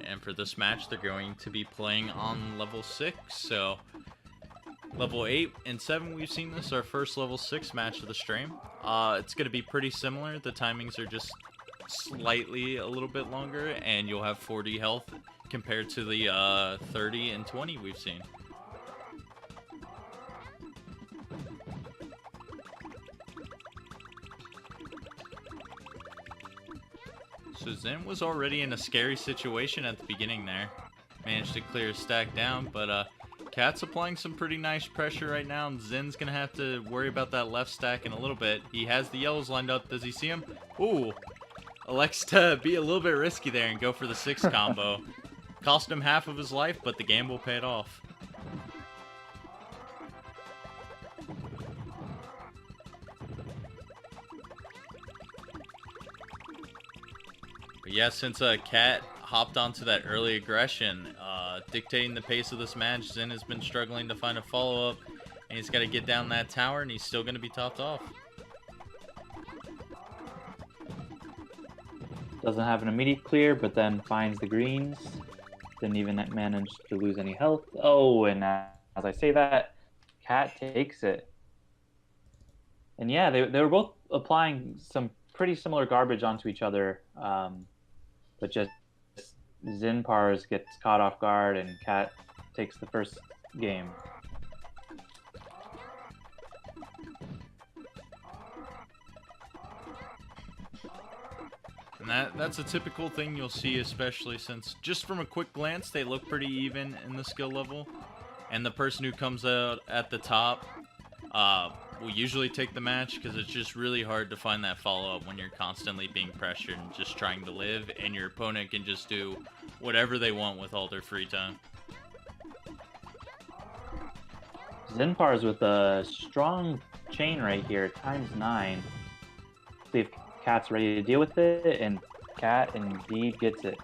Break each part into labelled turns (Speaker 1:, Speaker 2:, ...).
Speaker 1: and for this match they're going to be playing on level 6. So level 8 and 7 we've seen this, our first level 6 match of the stream. It's going to be pretty similar. The timings are just slightly a little bit longer, and you'll have 40 health compared to the 30 and 20 we've seen. So Zen was already in a scary situation at the beginning there. Managed to clear his stack down, but Cat's applying some pretty nice pressure right now, and Zen's gonna have to worry about that left stack in a little bit. He has the yellows lined up. Does he see him? Ooh. Elects to be a little bit risky there and go for the 6 combo. Cost him half of his life, but the gamble paid off. But yeah, since Cat hopped onto that early aggression, dictating the pace of this match, Zen has been struggling to find a follow-up, and he's got to get down that tower, and he's still going to be topped off.
Speaker 2: Doesn't have an immediate clear, but then finds the greens. Didn't even manage to lose any health. Oh, and as I say that, Cat takes it. And yeah, they were both applying some pretty similar garbage onto each other, but just Zinpars gets caught off guard, and Cat takes the first game.
Speaker 1: And that's a typical thing you'll see, especially since just from a quick glance they look pretty even in the skill level, and the person who comes out at the top will usually take the match, because it's just really hard to find that follow-up when you're constantly being pressured and just trying to live, and your opponent can just do whatever they want with all their free time.
Speaker 2: Zinpars with a strong chain right here, ×9. See if Cat's ready to deal with it, and Cat indeed gets it.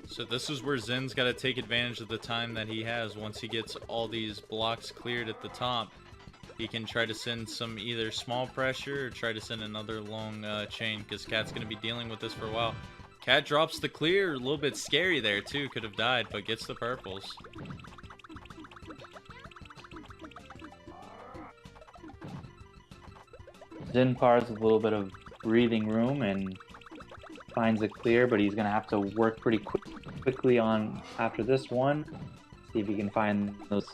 Speaker 1: So this is where Zen's got to take advantage of the time that he has. Once he gets all these blocks cleared at the top, he can try to send some either small pressure or try to send another long chain, because Cat's going to be dealing with this for a while. Cat drops the clear, a little bit scary there too, could have died, but gets the purples.
Speaker 2: Zinpars with a little bit of breathing room and finds a clear, but he's going to have to work pretty quickly on after this one. See if he can find those.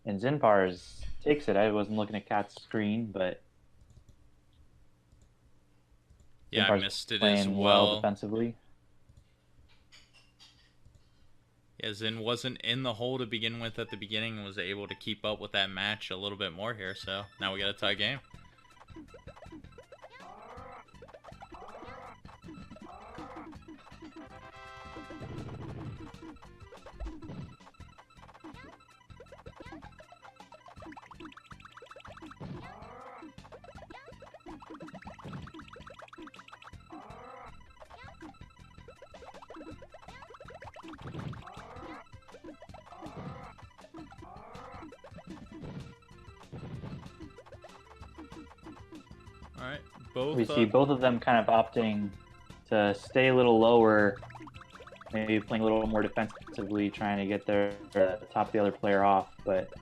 Speaker 2: And Zinpars takes it. I wasn't looking at Cat's screen, but
Speaker 1: yeah,
Speaker 2: Zinpars
Speaker 1: I missed it
Speaker 2: playing
Speaker 1: as well
Speaker 2: defensively.
Speaker 1: Yeah, Zen wasn't in the hole to begin with at the beginning and was able to keep up with that match a little bit more here, so now we got a tie game. Alright,
Speaker 2: we see both of them kind of opting to stay a little lower, maybe playing a little more defensively, trying to get their top the other player off, but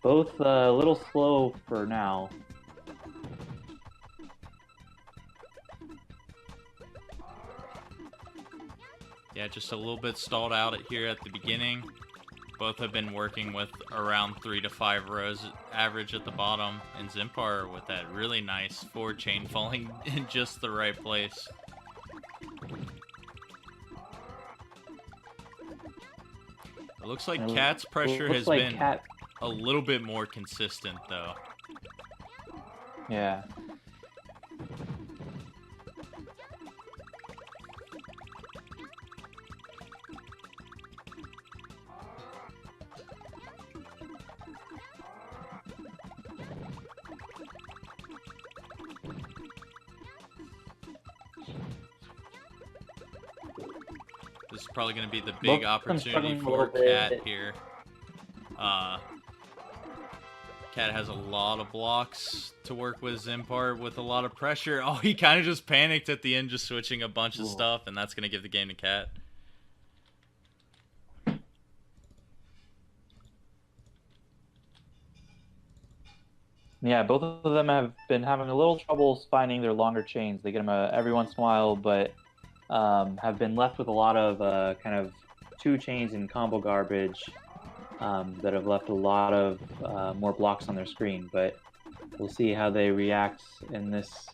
Speaker 2: both a little slow for now.
Speaker 1: Yeah, just a little bit stalled out here at the beginning. Both have been working with around 3 to 5 rows average at the bottom, and Zinpar with that really nice forward chain falling in just the right place. It looks like Cat's pressure has been a little bit more consistent, though.
Speaker 2: Yeah.
Speaker 1: This is probably going to be the big opportunity for Cat here. Cat has a lot of blocks to work with. Zinpar with a lot of pressure. Oh, he kind of just panicked at the end, just switching a bunch of stuff, and that's going to give the game to Cat.
Speaker 2: Yeah, both of them have been having a little trouble finding their longer chains. They get them every once in a while, but have been left with a lot of kind of 2 chains and combo garbage that have left a lot of more blocks on their screen. But we'll see how they react in this.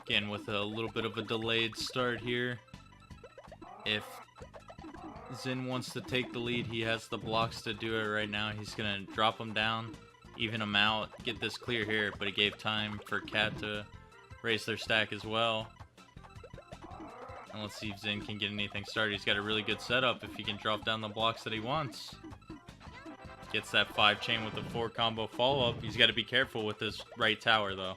Speaker 1: Again, with a little bit of a delayed start here. If Zin wants to take the lead, he has the blocks to do it right now. He's going to drop them down, even them out, get this clear here, but he gave time for Cat to raise their stack as well. And let's see if Zin can get anything started. He's got a really good setup if he can drop down the blocks that he wants. Gets that 5 chain with the 4 combo follow-up. He's got to be careful with this right tower, though.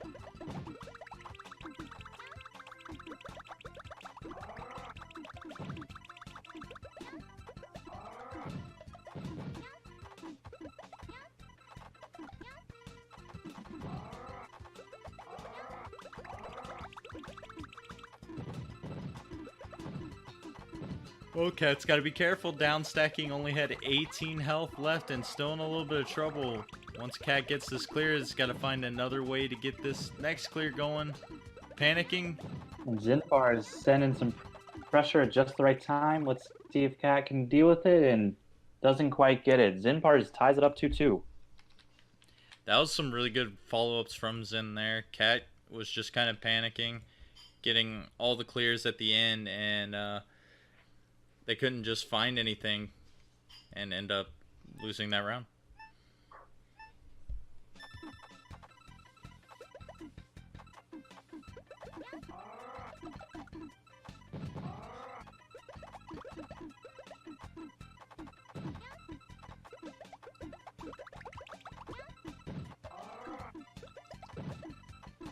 Speaker 1: Oh, Cat's got to be careful. Down stacking, only had 18 health left and still in a little bit of trouble. Once Cat gets this clear, he's got to find another way to get this next clear going. Panicking.
Speaker 2: And Zinpars sending some pressure at just the right time. Let's see if Cat can deal with it, and doesn't quite get it. Zinpars ties it up 2-2.
Speaker 1: That was some really good follow-ups from Zin there. Cat was just kind of panicking, getting all the clears at the end, and they couldn't just find anything and end up losing that round.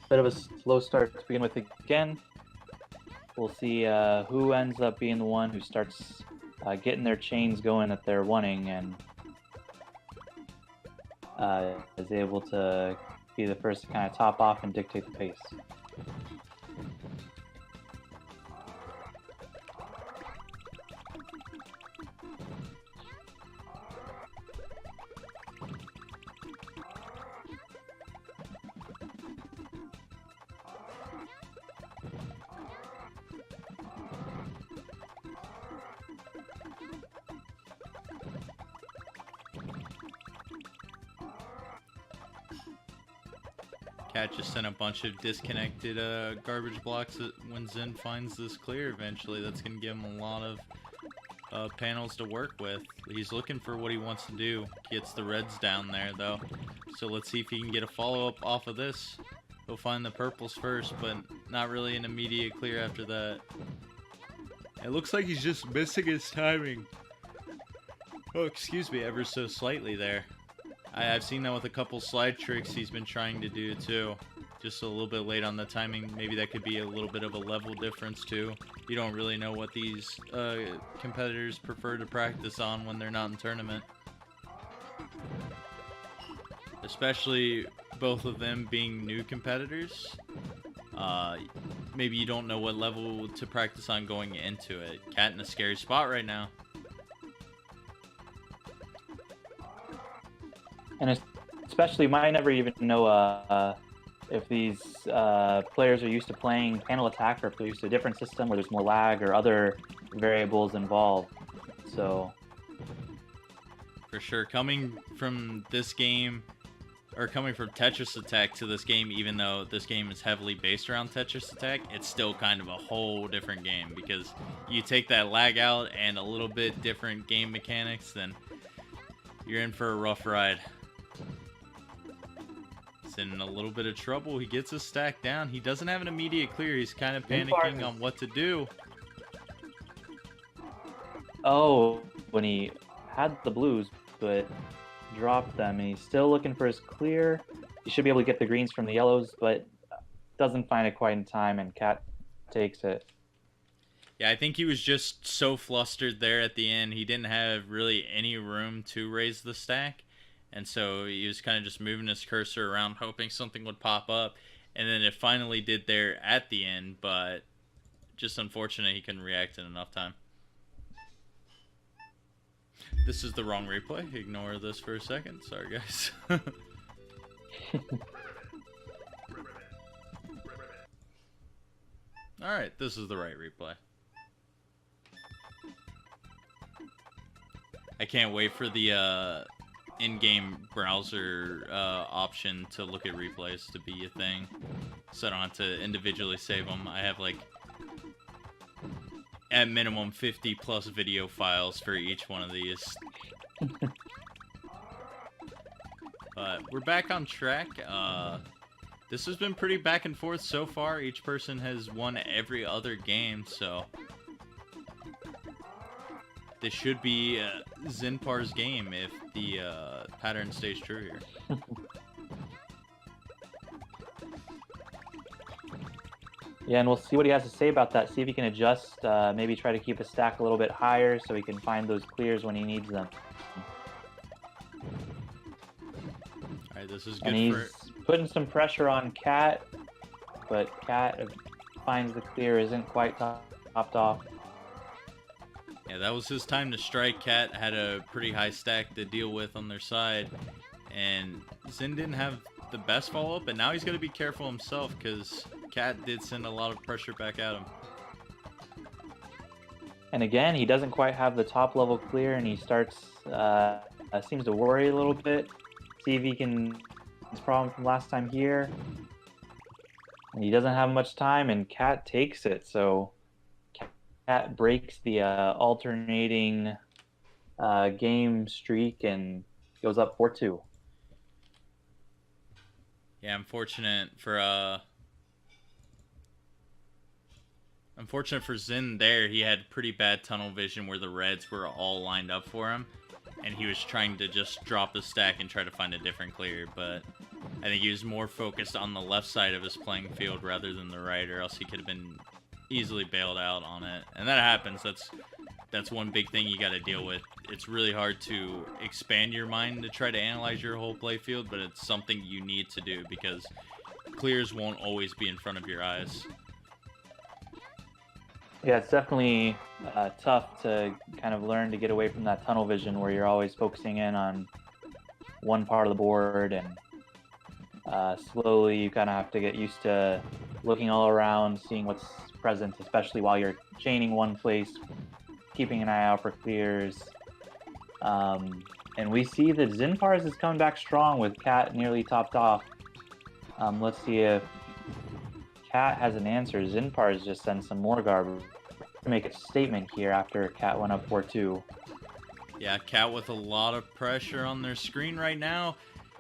Speaker 2: Bit of a slow start to begin with again. We'll see who ends up being the one who starts getting their chains going that they're wanting and is able to be the first to kind of top off and dictate the pace.
Speaker 1: Cat just sent a bunch of disconnected garbage blocks when Zin finds this clear eventually. That's going to give him a lot of panels to work with. He's looking for what he wants to do. Gets the reds down there, though. So let's see if he can get a follow-up off of this. He'll find the purples first, but not really an immediate clear after that. It looks like he's just missing his timing. Oh, excuse me, ever so slightly there. I've seen that with a couple slide tricks he's been trying to do too. Just a little bit late on the timing. Maybe that could be a little bit of a level difference too. You don't really know what these competitors prefer to practice on when they're not in tournament. Especially both of them being new competitors. Maybe you don't know what level to practice on going into it. Cat in a scary spot right now.
Speaker 2: And especially, might never even know if these players are used to playing panel attack or if they're used to a different system where there's more lag or other variables involved. So,
Speaker 1: for sure, coming from this game, or coming from Tetris Attack to this game, even though this game is heavily based around Tetris Attack, it's still kind of a whole different game because you take that lag out and a little bit different game mechanics, then you're in for a rough ride. Zin in a little bit of trouble. He gets a stack down. He doesn't have an immediate clear. He's kind of
Speaker 2: Zinpars
Speaker 1: panicking
Speaker 2: is-
Speaker 1: on what to do.
Speaker 2: Oh, when he had the blues, but dropped them, and he's still looking for his clear. He should be able to get the greens from the yellows, but doesn't find it quite in time, and Cat takes it.
Speaker 1: Yeah, I think he was just so flustered there at the end. He didn't have really any room to raise the stack. And so he was kind of just moving his cursor around, hoping something would pop up. And then it finally did there at the end, but just unfortunate he couldn't react in enough time. This is the wrong replay. Ignore this for a second. Sorry, guys. Alright, this is the right replay. I can't wait for the in-game browser option to look at replays to be a thing, so I don't have to individually save them. I have like at minimum 50 plus video files for each one of these. But we're back on track. This has been pretty back and forth so far. Each person has won every other game, so this should be Zinpars' game if the pattern stays true here.
Speaker 2: Yeah, and we'll see what he has to say about that. See if he can adjust, maybe try to keep his stack a little bit higher so he can find those clears when he needs them.
Speaker 1: Alright, this is
Speaker 2: And
Speaker 1: good
Speaker 2: he's
Speaker 1: for...
Speaker 2: putting some pressure on Cat, but Cat finds the clear, isn't quite topped off.
Speaker 1: Yeah, that was his time to strike. Cat had a pretty high stack to deal with on their side, and Zin didn't have the best follow-up, but now he's got to be careful himself because Cat did send a lot of pressure back at him.
Speaker 2: And again, he doesn't quite have the top level clear, and he starts, seems to worry a little bit. See if he can, his problem from last time here. And he doesn't have much time, and Cat takes it, so Cat breaks the alternating game streak and goes up 4-2.
Speaker 1: Yeah, unfortunate for Zin there. He had pretty bad tunnel vision where the reds were all lined up for him, and he was trying to just drop his stack and try to find a different clear, but I think he was more focused on the left side of his playing field rather than the right, or else he could have been easily bailed out on it. And that happens. That's one big thing you got to deal with. It's really hard to expand your mind to try to analyze your whole play field, but it's something you need to do because clears won't always be in front of your eyes.
Speaker 2: Yeah, it's definitely tough to kind of learn to get away from that tunnel vision where you're always focusing in on one part of the board, and slowly you kind of have to get used to looking all around, seeing what's present, especially while you're chaining one place, keeping an eye out for clears. And we see that Zinpars is coming back strong with Cat nearly topped off. Let's see if Cat has an answer. Zinpars just sends some more garbage to make a statement here after Cat went up 4-2.
Speaker 1: Yeah, Cat with a lot of pressure on their screen right now.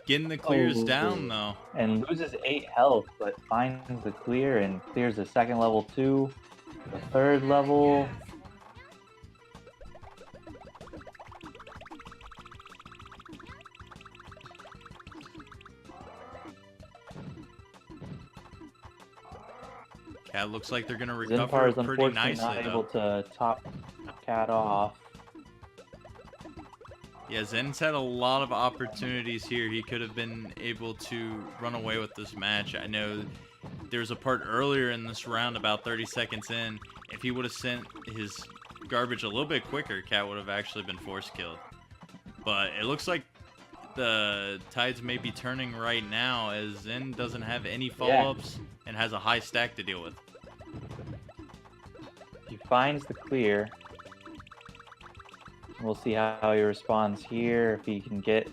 Speaker 1: Getting the clears down, though.
Speaker 2: And loses 8 health, but finds the clear and clears the second level too. The third level.
Speaker 1: Cat looks like they're going to recover
Speaker 2: Zinpars
Speaker 1: pretty
Speaker 2: unfortunately
Speaker 1: nicely,
Speaker 2: not able
Speaker 1: though.
Speaker 2: to top Cat off.
Speaker 1: Yeah, Zen's had a lot of opportunities here. He could have been able to run away with this match. I know there was a part earlier in this round, about 30 seconds in. If he would have sent his garbage a little bit quicker, Cat would have actually been force killed. But it looks like the tides may be turning right now as Zen doesn't have any follow-ups and has a high stack to deal with.
Speaker 2: He finds the clear. We'll see how he responds here, if he can get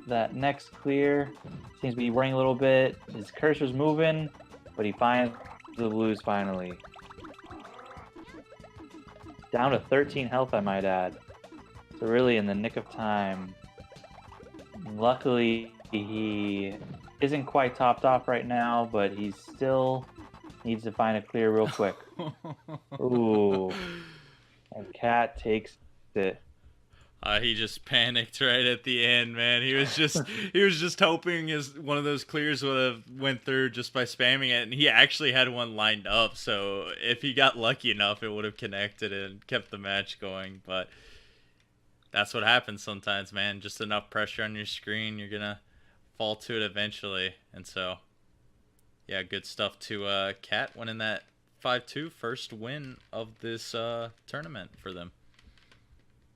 Speaker 2: that next clear. Seems to be worrying a little bit. His cursor's moving, but he finds the blues finally. Down to 13 health, I might add. So really in the nick of time. Luckily, he isn't quite topped off right now, but he still needs to find a clear real quick. Ooh, and Cat takes it.
Speaker 1: He just panicked right at the end, man. He was just hoping his one of those clears would have went through just by spamming it, and he actually had one lined up. So if he got lucky enough, it would have connected and kept the match going. But that's what happens sometimes, man. Just enough pressure on your screen, you're gonna fall to it eventually. And so, yeah, good stuff to Cat winning that 5-2 first win of this tournament for them.